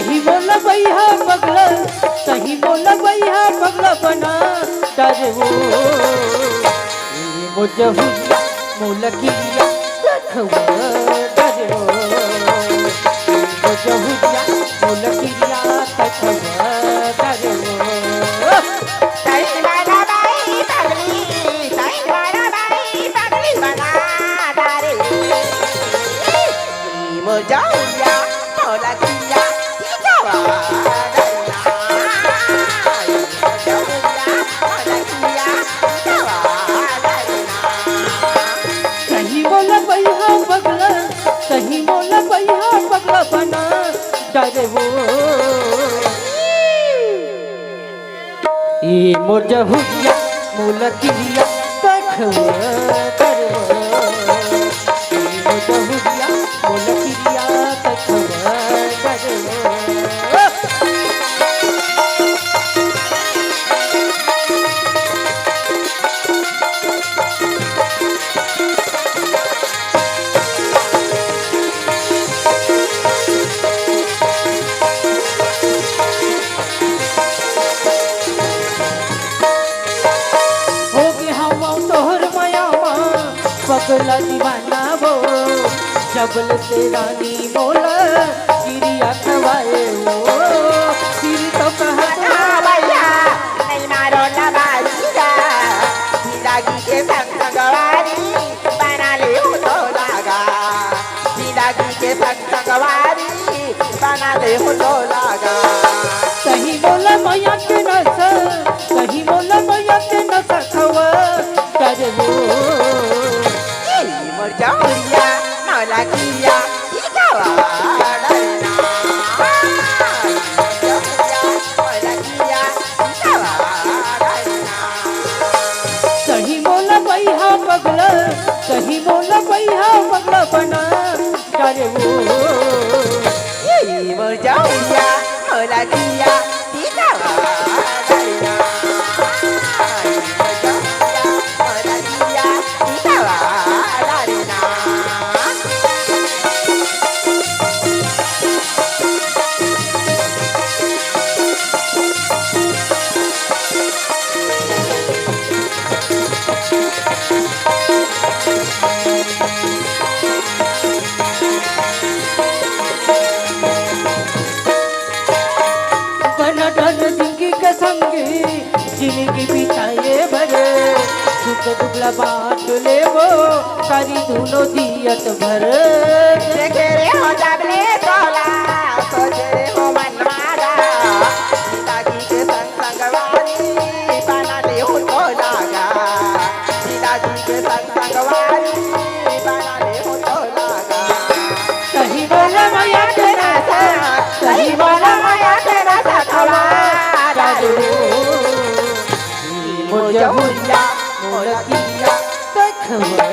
सही बोला भैया पगला, सही बोला भैया पगला बना डरे वो मुझे हुआ मुलकिया रखवा डरे वो मुझे हुआ मुलकिया रखवा डरे वो सही वाला बाई पगली, सही वाला बाई पगली बना डरे मुझे हुआ मुलकिया सही बोला भैया पगला, सही बोला भैया पगला बना डरे वो ये मुझे हुआ मुलकिया रखवा डरे वो मुझे हुआ मुलकिया रखवा डरे वो पगला दीवाना वो जबल से रानी मोला गिरिया खवाए वो फिर तो कहा भैया नहीं मारो ना बाजीगा जिंदगी के संग संगवारी बना ले हो तो लागा जिंदगी के संग संगवारी बना ले हो तो लागा सही बोला मैया के नशा, सही बोला मैया के नशा खवा करे वो मुर्जाउरिया मौलकिया इकावा डरना मौलकिया इकावा डरना सही बोला भैया पगला, सही बोला भैया पगला बना डरे वो मुर्जाउरिया मौलकिया इकावा डरना मौलकिया इकावा जिंदगी बिताए भरे सुख दुबला बांट ले वो सारी दोनों दियत भर देखे रे हो डबले तोला सोचे रे हो मनमारा जिंदगी के संग संगवारी बना ले हो तो लागा जिंदगी के संग संगवारी बना ले हो तो लागा सही बोला मैया तेरा सा, सही बोला मैया तेरा सा खवा मुझे हुआ मुलकिया रखवा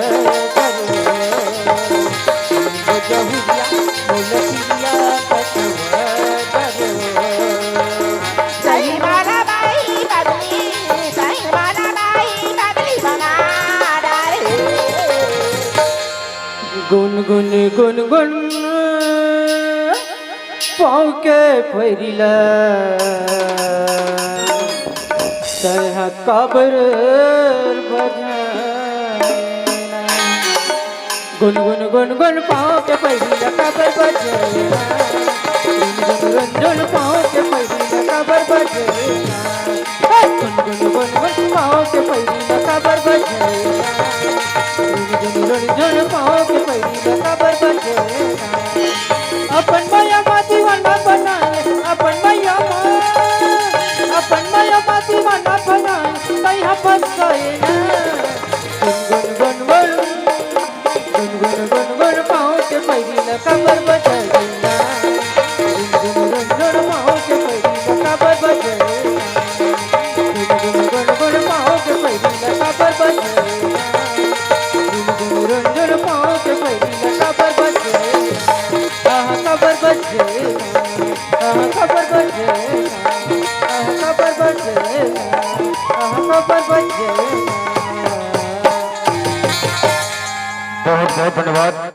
डरे मुझे हुआ मुलकिया रखवा डरे सही वाला बाई पगली, सही वाला बाई पगली बना डरे गुन गुन गुन गुन पाँव के फैरिला तरह कबर बजाना गुन गुन गुन गुन पाँव के फैरिला कबर बजाना गुन गुन गुन पाँव के फैरिला कबर बजाना गुन गुन गुन गुन पाँव के फैरिला कबर बजाना गुन गुन पाँव के फैरिला कबर बजाना अपन माया माती वाला बनाए अपन माया दीवाना बनाए तैया फंस गए ना गुन गुन गुन गुन गुन गुन गुन पाँव के पैरी कबर बजाए ना गुन गुन गुन पाँव के पैरी कबर बजाए गुन गुन गुन पाँव के पैरी कबर बजाए गुन गुन पाँव के पैरी कबर बजाए कबर बजाए कबर बजाए कबर बजाए कबर बजाए। बहुत बहुत धन्यवाद।